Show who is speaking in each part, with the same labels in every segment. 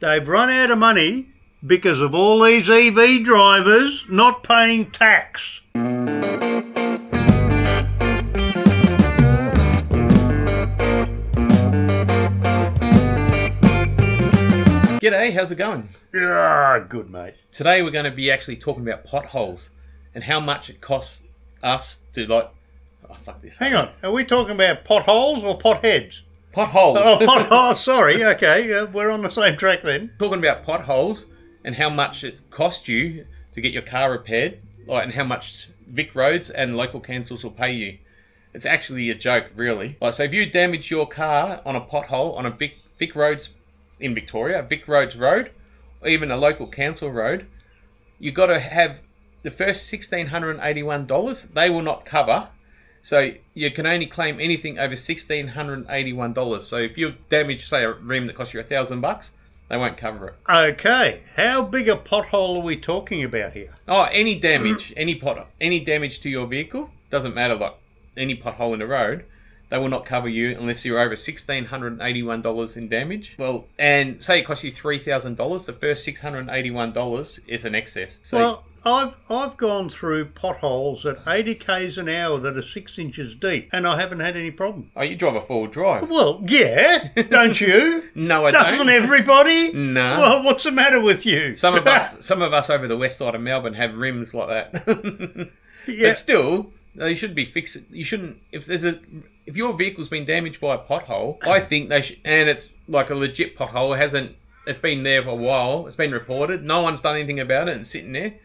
Speaker 1: They've run out of money because of all these EV drivers not paying tax.
Speaker 2: G'day, how's it going?
Speaker 1: Yeah, good, mate.
Speaker 2: Today we're going to be actually talking about potholes and how much it costs us to
Speaker 1: Hang on, are we talking about potholes or potheads?
Speaker 2: Potholes.
Speaker 1: Oh, sorry, okay, we're on the same track then.
Speaker 2: Talking about potholes and how much it costs you to get your car repaired, and how much Vic Roads and local councils will pay you. It's actually a joke, really. So if you damage your car on a pothole on a Vic Roads in Victoria, Vic Roads Road, or even a local council road, you got to have the first $1,681. They will not cover. So you can only claim anything over $1,681. So if you've damaged, say, a rim that costs you $1,000, they won't cover it.
Speaker 1: Okay, how big a pothole are we talking about here?
Speaker 2: Oh, any damage, any damage to your vehicle, doesn't matter, like any pothole in the road, they will not cover you unless you're over $1,681 in damage. Well, and say it costs you $3,000, the first $681 is an excess. So,
Speaker 1: well, I've gone through potholes at 80 k's an hour that are 6 inches deep, and I haven't had any problem.
Speaker 2: Oh, you drive a four-wheel drive?
Speaker 1: Well, yeah, don't you?
Speaker 2: No, I don't.
Speaker 1: Doesn't everybody?
Speaker 2: No.
Speaker 1: Well, what's the matter with you?
Speaker 2: Some of us over the west side of Melbourne have rims like that.
Speaker 1: Yeah.
Speaker 2: But still, they should be fixed. You shouldn't. If your vehicle's been damaged by a pothole, I think they should, and it's like a legit pothole. It's been there for a while. It's been reported. No one's done anything about it. And sitting there.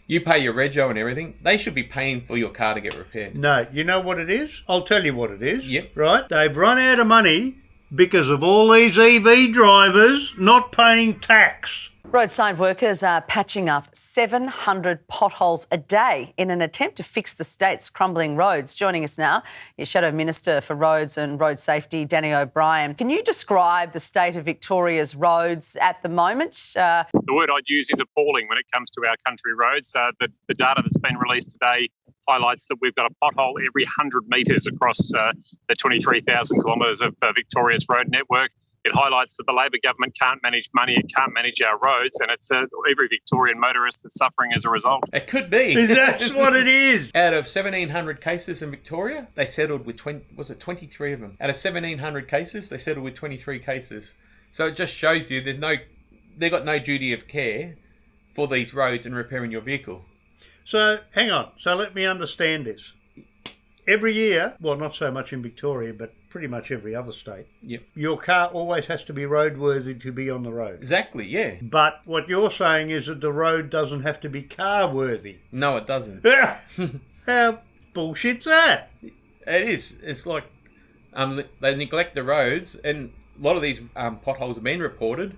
Speaker 2: You pay your rego and everything. They should be paying for your car to get repaired.
Speaker 1: No, you know what it is? I'll tell you what it is.
Speaker 2: Yep.
Speaker 1: Right? They've run out of money because of all these EV drivers not paying tax.
Speaker 3: Roadside workers are patching up 700 potholes a day in an attempt to fix the state's crumbling roads. Joining us now is Shadow Minister for Roads and Road Safety, Danny O'Brien. Can you describe the state of Victoria's roads at the moment?
Speaker 4: The word I'd use is appalling when it comes to our country roads. The data that's been released today highlights that we've got a pothole every 100 metres across the 23,000 kilometres of Victoria's road network. It highlights that the Labor government can't manage money, it can't manage our roads, and it's every Victorian motorist that's suffering as a result.
Speaker 2: It could be.
Speaker 1: That's what it is.
Speaker 2: Out of 1,700 cases in Victoria, they settled with 23 of them. Out of 1,700 cases, they settled with 23 cases. So it just shows you they've got no duty of care for these roads and repairing your vehicle.
Speaker 1: So, hang on. So let me understand this. Every year, well, not so much in Victoria, but pretty much every other state,
Speaker 2: Yep.
Speaker 1: Your car always has to be roadworthy to be on the road.
Speaker 2: Exactly, yeah.
Speaker 1: But what you're saying is that the road doesn't have to be car-worthy.
Speaker 2: No, it doesn't.
Speaker 1: How bullshit's that?
Speaker 2: It is. It's like they neglect the roads, and a lot of these potholes have been reported.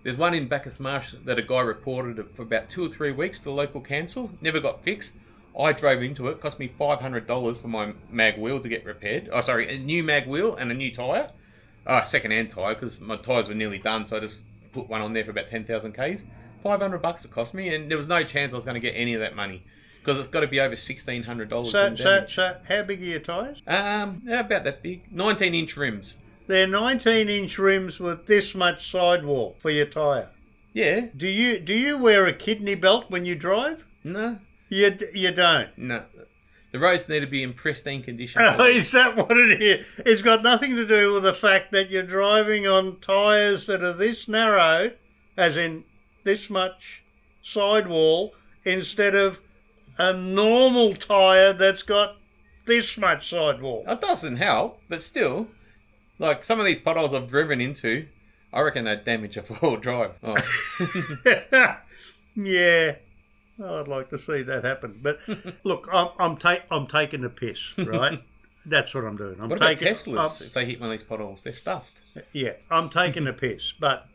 Speaker 2: There's one in Bacchus Marsh that a guy reported for about 2 or 3 weeks to the local council. Never got fixed. I drove into it. Cost me $500 for my mag wheel to get repaired. Oh, sorry, a new mag wheel and a new tyre. Second-hand tyre, because my tyres were nearly done, so I just put one on there for about 10,000 Ks. $500 it cost me, and there was no chance I was going to get any of that money, because it's got to be over $1,600.
Speaker 1: So how big are your tyres?
Speaker 2: About that big. 19-inch rims.
Speaker 1: They're 19-inch rims with this much sidewall for your tyre.
Speaker 2: Yeah.
Speaker 1: Do you wear a kidney belt when you drive?
Speaker 2: No.
Speaker 1: You don't?
Speaker 2: No. The roads need to be in pristine condition.
Speaker 1: Oh, is that what it is? It's got nothing to do with the fact that you're driving on tyres that are this narrow, as in this much sidewall, instead of a normal tyre that's got this much sidewall.
Speaker 2: It doesn't help, but still, like some of these potholes I've driven into, I reckon they damage a four-wheel drive. Oh.
Speaker 1: Yeah. Oh, I'd like to see that happen. But look, I'm taking the piss, right? That's what I'm doing.
Speaker 2: What about Teslas if they hit one of these potholes? They're stuffed.
Speaker 1: Yeah, I'm taking the piss. But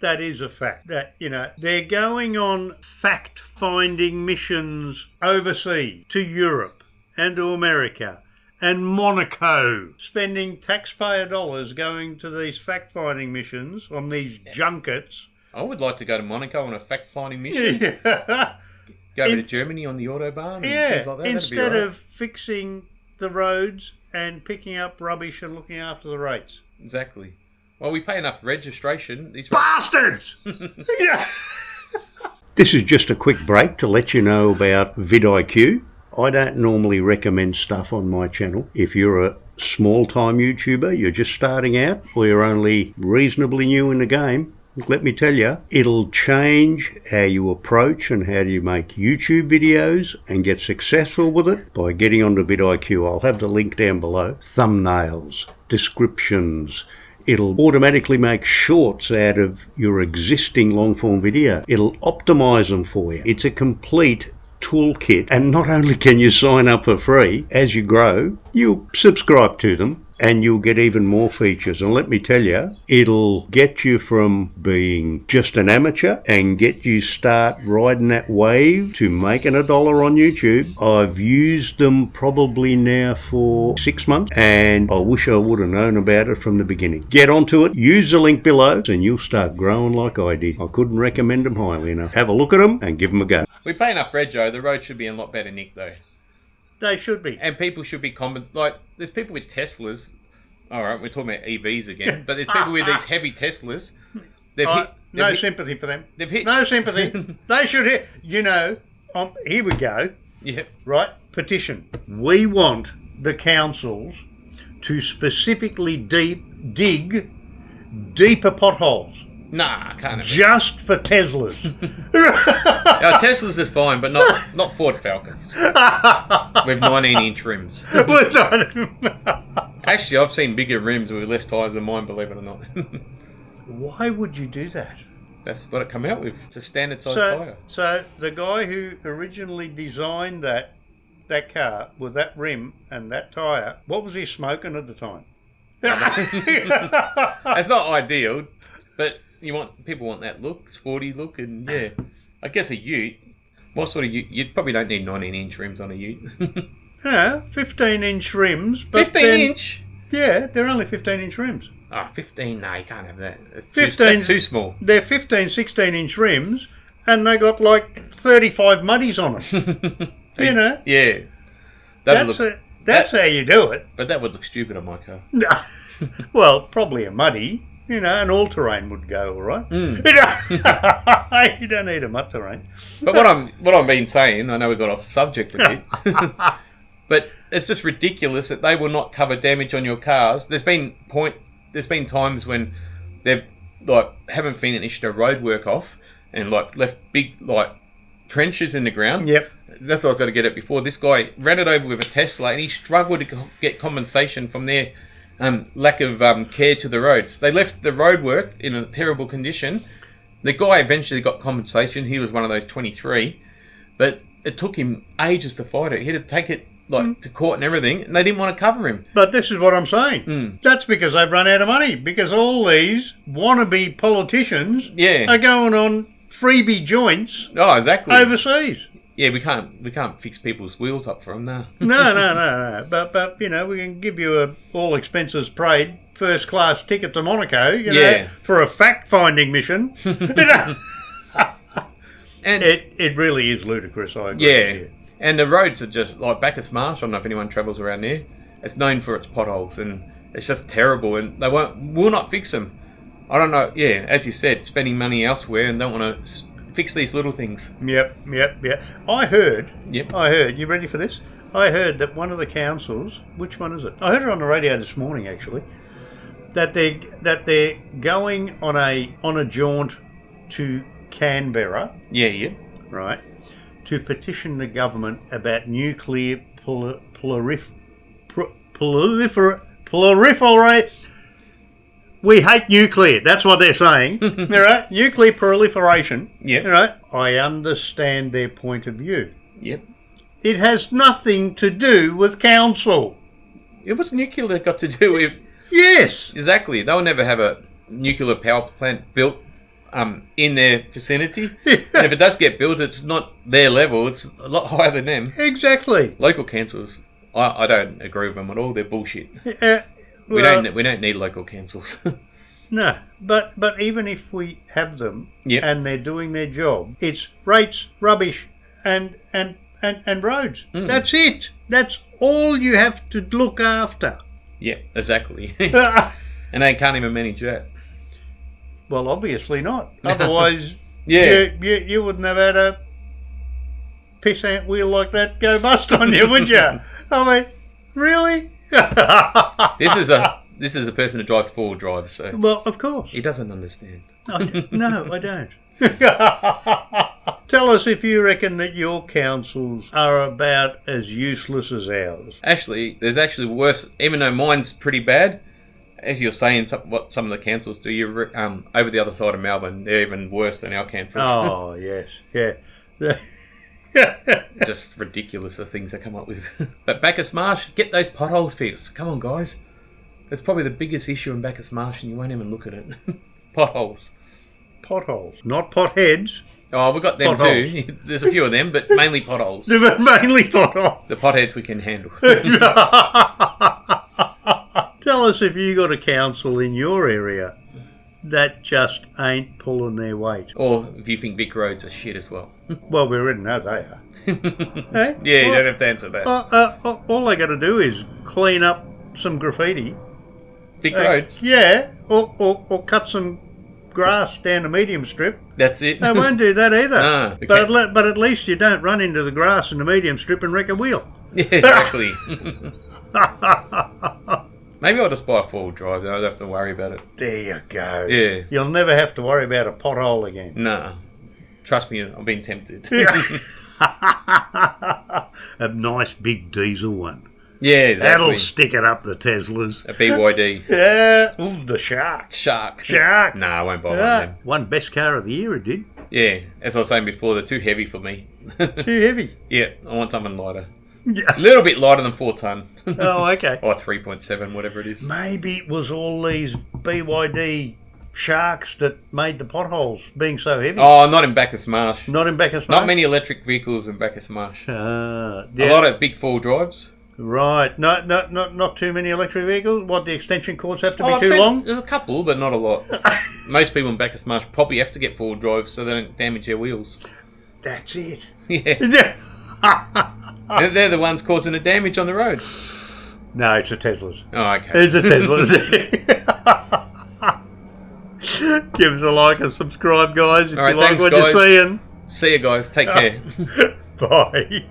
Speaker 1: that is a fact that, they're going on fact-finding missions overseas to Europe and to America and Monaco, spending taxpayer dollars going to these fact-finding missions on these junkets.
Speaker 2: I would like to go to Monaco on a fact-finding mission.
Speaker 1: Yeah.
Speaker 2: Go over to Germany on the Autobahn and things like that.
Speaker 1: Instead of fixing the roads and picking up rubbish and looking after the rates.
Speaker 2: Exactly. Well, we pay enough registration. These
Speaker 1: Bastards! Yeah. This is just a quick break to let you know about vidIQ. I don't normally recommend stuff on my channel. If you're a small-time YouTuber, you're just starting out, or you're only reasonably new in the game, let me tell you, it'll change how you approach and how you make YouTube videos and get successful with it by getting onto vidIQ. I'll have the link down below. Thumbnails, descriptions. It'll automatically make shorts out of your existing long-form video. It'll optimize them for you. It's a complete toolkit, and not only can you sign up for free, as you grow, you'll subscribe to them and you'll get even more features. And let me tell you, it'll get you from being just an amateur and get you start riding that wave to making $1 on YouTube. I've used them probably now for 6 months, and I wish I would have known about it from the beginning. Get onto it, use the link below, and you'll start growing like I did. I couldn't recommend them highly enough. Have a look at them and give them a go.
Speaker 2: We pay enough rego. The road should be in a lot better nick, though.
Speaker 1: They should be.
Speaker 2: And people should be like, there's people with Teslas. All right, we're talking about EVs again. But there's people with these heavy Teslas.
Speaker 1: No sympathy for them.
Speaker 2: They've hit.
Speaker 1: No sympathy. They should hit. You know, here we go.
Speaker 2: Yep.
Speaker 1: Right? Petition. We want the councils to specifically dig deeper potholes.
Speaker 2: Nah, I can't have it.
Speaker 1: Just for Teslas.
Speaker 2: Our Teslas are fine, but not Ford Falcons. With 19-inch rims. Actually, I've seen bigger rims with less tyres than mine, believe it or not.
Speaker 1: Why would you do that?
Speaker 2: That's what it come out with. It's a standard size tyre.
Speaker 1: So the guy who originally designed that car with that rim and that tyre, what was he smoking at the time?
Speaker 2: That's not ideal, but people want that look, sporty look, and yeah. I guess a ute. What sort of ute? You probably don't need 19-inch rims on a ute.
Speaker 1: Yeah, 15-inch rims.
Speaker 2: 15-inch?
Speaker 1: Yeah, they're only 15-inch rims.
Speaker 2: Oh, 15? No, you can't have that. That's
Speaker 1: 15,
Speaker 2: that's too small.
Speaker 1: They're 15, 16-inch rims, and they got like 35 muddies on them. You know?
Speaker 2: Yeah.
Speaker 1: That's how you do it.
Speaker 2: But that would look stupid on my car.
Speaker 1: Well, probably a muddy. You know, an all-terrain would go all right.
Speaker 2: Mm.
Speaker 1: You don't need a mud-terrain.
Speaker 2: But what I've been saying, I know we got off subject a bit, but it's just ridiculous that they will not cover damage on your cars. There's been times when they've haven't finished a road work off and left big trenches in the ground.
Speaker 1: Yep.
Speaker 2: That's what I was going to get at before. This guy ran it over with a Tesla and he struggled to get compensation from their lack of care to the roads. They left the road work in a terrible condition. The guy eventually got compensation. He was one of those 23, but it took him ages to fight it. He had to take it to court and everything, and they didn't want to cover him.
Speaker 1: But this is what I'm saying. That's because they've run out of money, because all these wannabe politicians are going on freebie joints overseas.
Speaker 2: Yeah, we can't fix people's wheels up for them, no.
Speaker 1: No. But you know, we can give you a all expenses paid first class ticket to Monaco, you know, for a fact finding mission. And it really is ludicrous, I agree.
Speaker 2: Yeah. And the roads are just like Bacchus Marsh, I don't know if anyone travels around there. It's known for its potholes and it's just terrible, and they will not fix them. I don't know, as you said, spending money elsewhere and don't want to fix these little things.
Speaker 1: Yep. I heard, you ready for this? I heard that one of the councils, which one is it? I heard it on the radio this morning actually, that they're going on a jaunt to Canberra.
Speaker 2: Yeah.
Speaker 1: Right. To petition the government about nuclear proliferate. We hate nuclear. That's what they're saying. All right? Nuclear proliferation.
Speaker 2: Yep.
Speaker 1: All right? I understand their point of view.
Speaker 2: Yep.
Speaker 1: It has nothing to do with council.
Speaker 2: What's nuclear got to do with...
Speaker 1: Yes.
Speaker 2: Exactly. They'll never have a nuclear power plant built in their vicinity. And if it does get built, it's not their level. It's a lot higher than them.
Speaker 1: Exactly.
Speaker 2: Local councils, I don't agree with them at all. They're bullshit. We don't need local councils.
Speaker 1: No, but even if we have them and they're doing their job, it's rates, rubbish, and roads. That's it. That's all you have to look after.
Speaker 2: Yeah, exactly. And they can't even manage that.
Speaker 1: Well, obviously not. Otherwise,
Speaker 2: Yeah.
Speaker 1: you wouldn't have had a pissant wheel like that go bust on you, would you? I mean, really?
Speaker 2: This is a person that drives 4-wheel drive, so
Speaker 1: Well, of course.
Speaker 2: he doesn't understand.
Speaker 1: No, I don't. Tell us if you reckon that your councils are about as useless as ours.
Speaker 2: Actually, there's actually worse. Even though mine's pretty bad, as you're saying, what some of the councils do, over the other side of Melbourne, they're even worse than our councils.
Speaker 1: Oh, yes, yeah.
Speaker 2: Just ridiculous the things they come up with. But Bacchus Marsh, get those potholes fixed. Come on, guys. That's probably the biggest issue in Bacchus Marsh, and you won't even look at it. Potholes.
Speaker 1: Potholes, not potheads.
Speaker 2: Oh, we've got them
Speaker 1: Potholes.
Speaker 2: too. There's a few of them, but mainly potholes.
Speaker 1: Mainly potholes.
Speaker 2: The potheads we can handle.
Speaker 1: Tell us if you got a council in your area that just ain't pulling their weight.
Speaker 2: Or if you think Vic roads are shit as well.
Speaker 1: Well, we already know they are. Hey?
Speaker 2: Yeah, you don't have to answer that.
Speaker 1: All they got to do is clean up some graffiti.
Speaker 2: Vic roads.
Speaker 1: Yeah, or cut some grass down the medium strip.
Speaker 2: That's it.
Speaker 1: They won't do that either.
Speaker 2: No,
Speaker 1: but at least you don't run into the grass in the medium strip and wreck a wheel.
Speaker 2: Yeah, exactly. Maybe I'll just buy a 4-wheel drive, then I don't have to worry about it.
Speaker 1: There you go.
Speaker 2: Yeah.
Speaker 1: You'll never have to worry about a pothole again.
Speaker 2: Nah. Trust me, I've been tempted.
Speaker 1: A nice big diesel one.
Speaker 2: Yeah, exactly.
Speaker 1: That'll stick it up the Teslas.
Speaker 2: A BYD.
Speaker 1: Yeah. Ooh, the Shark.
Speaker 2: Shark.
Speaker 1: No,
Speaker 2: I won't buy one
Speaker 1: Yeah.
Speaker 2: of them.
Speaker 1: One best car of the year, it did.
Speaker 2: Yeah, as I was saying before, they're too heavy for me.
Speaker 1: Too heavy.
Speaker 2: Yeah, I want something lighter.
Speaker 1: Yeah.
Speaker 2: A little bit lighter than 4 ton.
Speaker 1: Oh, okay.
Speaker 2: Or 3.7, whatever it is.
Speaker 1: Maybe it was all these BYD Sharks that made the potholes being so heavy.
Speaker 2: Oh, not in Bacchus Marsh.
Speaker 1: Not in Bacchus
Speaker 2: Not
Speaker 1: Marsh?
Speaker 2: many electric vehicles in Bacchus Marsh.
Speaker 1: Yeah.
Speaker 2: A lot of big 4 drives.
Speaker 1: Right. Not too many electric vehicles? What, the extension cords have to be
Speaker 2: I've
Speaker 1: too
Speaker 2: seen-
Speaker 1: long?
Speaker 2: There's a couple, but not a lot. Most people in Bacchus Marsh probably have to get 4 drives so they don't damage their wheels.
Speaker 1: That's it.
Speaker 2: Yeah. They're the ones causing the damage on the roads.
Speaker 1: No, it's a Teslas.
Speaker 2: Oh, okay.
Speaker 1: It's a Tesla. Give us a like and subscribe, guys, if
Speaker 2: All right,
Speaker 1: you like
Speaker 2: thanks,
Speaker 1: what
Speaker 2: guys.
Speaker 1: you're seeing.
Speaker 2: See you guys. Take care.
Speaker 1: Bye.